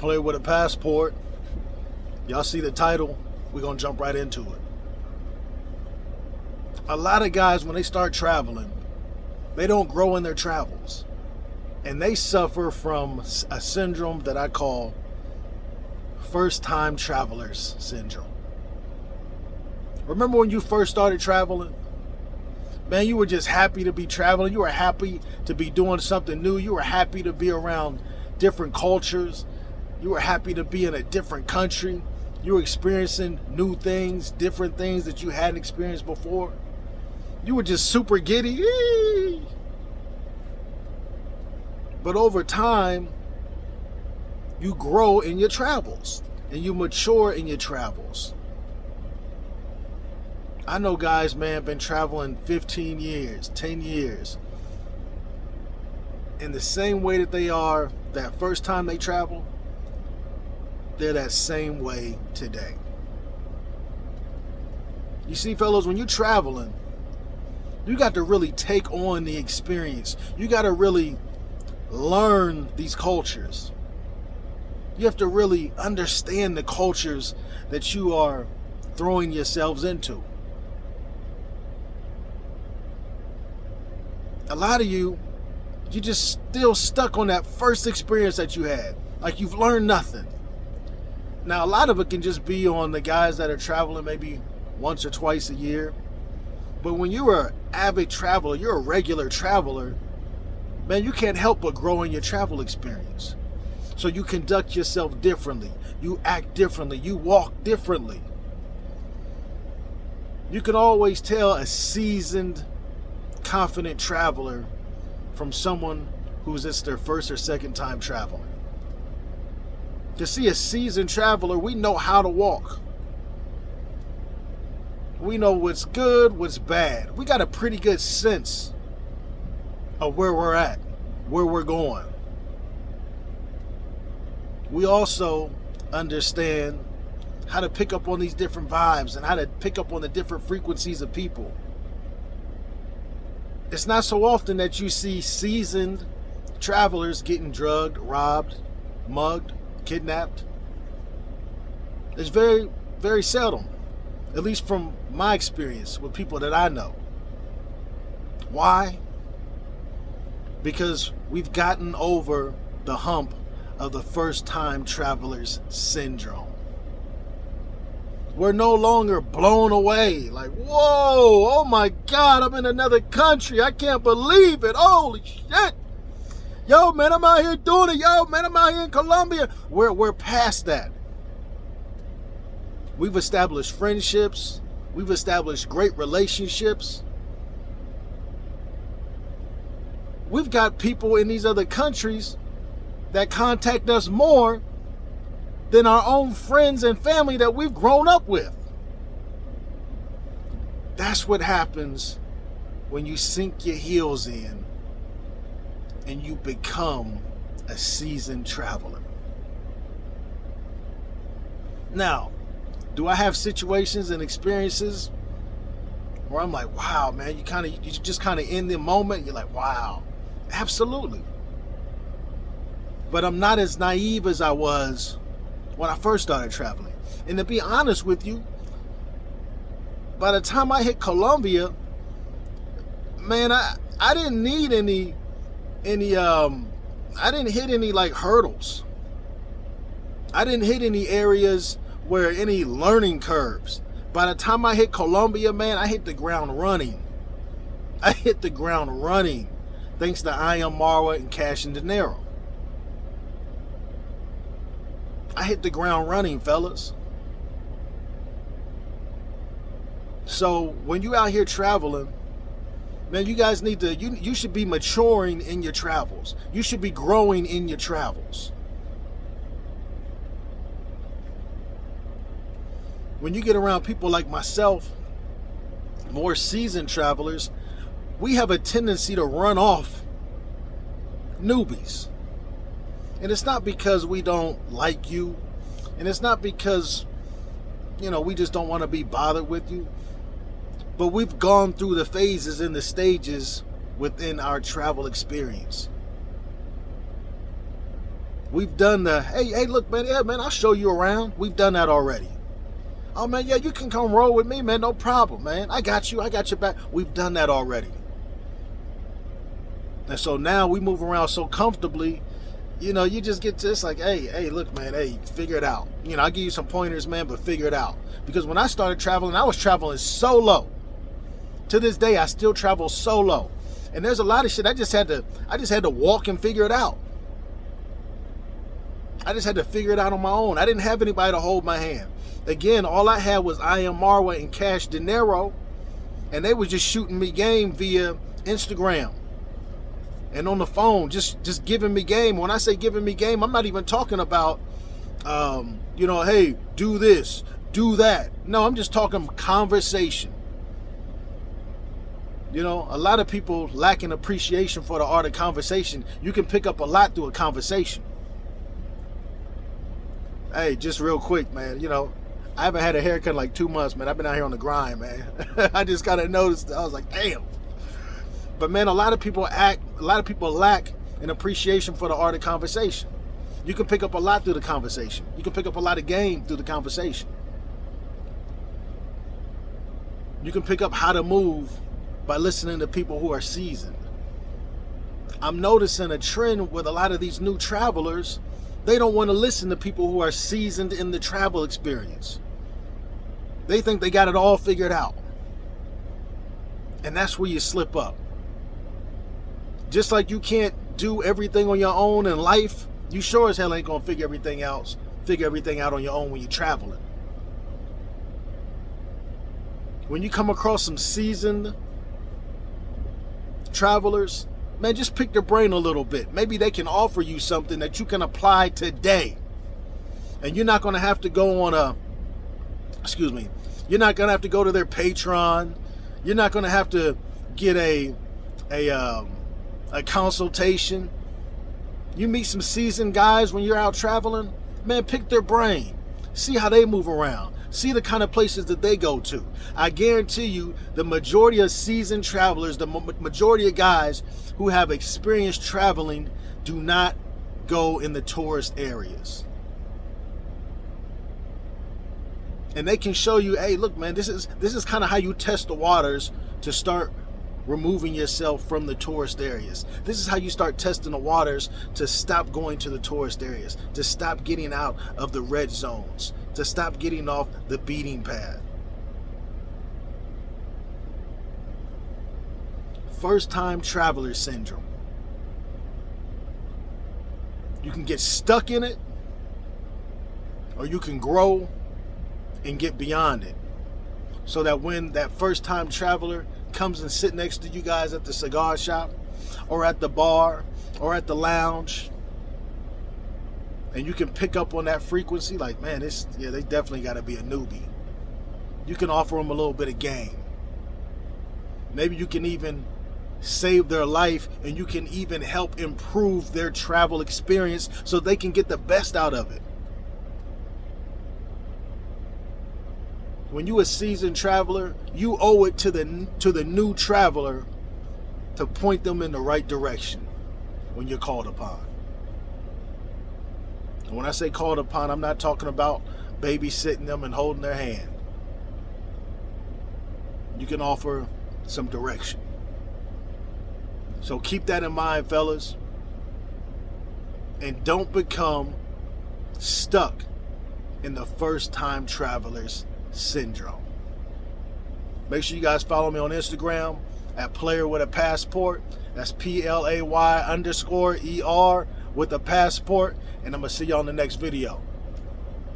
Play with a Passport. Y'all see the title? We're going to jump right into it. A lot of guys, when they start traveling, they don't grow in their travels. And they suffer from a syndrome that I call first-time travelers syndrome. Remember when you first started traveling? Man, you were just happy to be traveling. You were happy to be doing something new. You were happy to be around different cultures. You were happy to be in a different country. You were experiencing new things, different things that you hadn't experienced before. You were just super giddy. But over time, you grow in your travels and you mature in your travels. I know guys, man, been traveling 15 years, 10 years. In the same way that they are that first time they travel, they're that same way today. You see, fellas, when you're traveling, you got to really take on the experience. You got to really learn these cultures. You have to really understand the cultures that you are throwing yourselves into. A lot of you just still stuck on that first experience that you had. Like you've learned nothing. Now, a lot of it can just be on the guys that are traveling maybe once or twice a year. But when you're an avid traveler, you're a regular traveler, man, you can't help but grow in your travel experience. So you conduct yourself differently. You act differently. You walk differently. You can always tell a seasoned, confident traveler from someone who's just their first or second time traveling. To see a seasoned traveler, we know how to walk. We know what's good, what's bad. We got a pretty good sense of where we're at, where we're going. We also understand how to pick up on these different vibes and how to pick up on the different frequencies of people. It's not so often that you see seasoned travelers getting drugged, robbed, mugged, kidnapped. It's very, very seldom, at least from my experience with people that I know. Why? Because we've gotten over the hump of the first-time travelers syndrome. We're no longer blown away like, whoa, oh my God, I'm in another country. I can't believe it. Holy shit. Yo, man, I'm out here doing it. Yo, man, I'm out here in Colombia. We're past that. We've established friendships. We've established great relationships. We've got people in these other countries that contact us more than our own friends and family that we've grown up with. That's what happens when you sink your heels in and you become a seasoned traveler. Now, do I have situations and experiences where I'm like, wow, man, you just kind of in the moment, you're like, wow. Absolutely. But I'm not as naive as I was when I first started traveling. And to be honest with you, by the time I hit Colombia, man, I didn't need any I didn't hit any like hurdles. I didn't hit any areas where any learning curves. By the time I hit Colombia, man, I hit the ground running. I hit the ground running thanks to I Am Marwa and Cash and Dinero. I hit the ground running, fellas. So when you out here traveling, man, you guys need to, you should be maturing in your travels. You should be growing in your travels. When you get around people like myself, more seasoned travelers, we have a tendency to run off newbies. And it's not because we don't like you. And it's not because, we just don't want to be bothered with you. But we've gone through the phases and the stages within our travel experience. We've done the, hey, look, man, yeah, man, I'll show you around. We've done that already. Oh, man, yeah, you can come roll with me, man, no problem, man. I got your back. We've done that already. And so now we move around so comfortably, you know, you just get to, it's like, hey, look, man, hey, figure it out. You know, I'll give you some pointers, man, but figure it out. Because when I started traveling, I was traveling solo. To this day, I still travel solo. And there's a lot of shit I just had to walk and figure it out. I just had to figure it out on my own. I didn't have anybody to hold my hand. Again, all I had was I Am Marwa and Cash Dinero, and they was just shooting me game via Instagram and on the phone, just giving me game. When I say giving me game, I'm not even talking about, you know, hey, do this, do that. No, I'm just talking conversation. You know, a lot of people lack an appreciation for the art of conversation. You can pick up a lot through a conversation. Hey, just real quick, man, you know, I haven't had a haircut in like 2 months, man. I've been out here on the grind, man. I just kind of noticed, I was like, damn. But man, a lot of people lack an appreciation for the art of conversation. You can pick up a lot through the conversation. You can pick up a lot of game through the conversation. You can pick up how to move by listening to people who are seasoned. I'm noticing a trend with a lot of these new travelers. They don't want to listen to people who are seasoned in the travel experience. They think they got it all figured out. And that's where you slip up. Just like you can't do everything on your own in life, you sure as hell ain't gonna figure everything out on your own when you're traveling. When you come across some seasoned travelers, man, just pick their brain a little bit. Maybe they can offer you something that you can apply today. And you're not going to have to go on you're not going to have to go to their Patreon. You're not going to have to get a consultation. You meet some seasoned guys when you're out traveling, man, pick their brain. See how they move around. See the kind of places that they go to. I guarantee you the majority of seasoned travelers, the majority of guys who have experience traveling do not go in the tourist areas. And they can show you, hey, look, man, this is kind of how you test the waters to start removing yourself from the tourist areas. This is how you start testing the waters to stop going to the tourist areas, to stop getting out of the red zones, to stop getting off the beating path. First-time traveler syndrome. You can get stuck in it, or you can grow and get beyond it. So that when that first-time traveler comes and sit next to you guys at the cigar shop, or at the bar, or at the lounge, and you can pick up on that frequency, like, man, they definitely got to be a newbie. You can offer them a little bit of game. Maybe you can even save their life, and you can even help improve their travel experience so they can get the best out of it. When you a seasoned traveler, you owe it to the new traveler to point them in the right direction when you're called upon. And when I say called upon, I'm not talking about babysitting them and holding their hand. You can offer some direction. So keep that in mind, fellas. And don't become stuck in the first-time travelers syndrome. Make sure you guys follow me on Instagram at Player with a Passport. That's PLAY_ER with a passport. And I'm going to see you on the next video.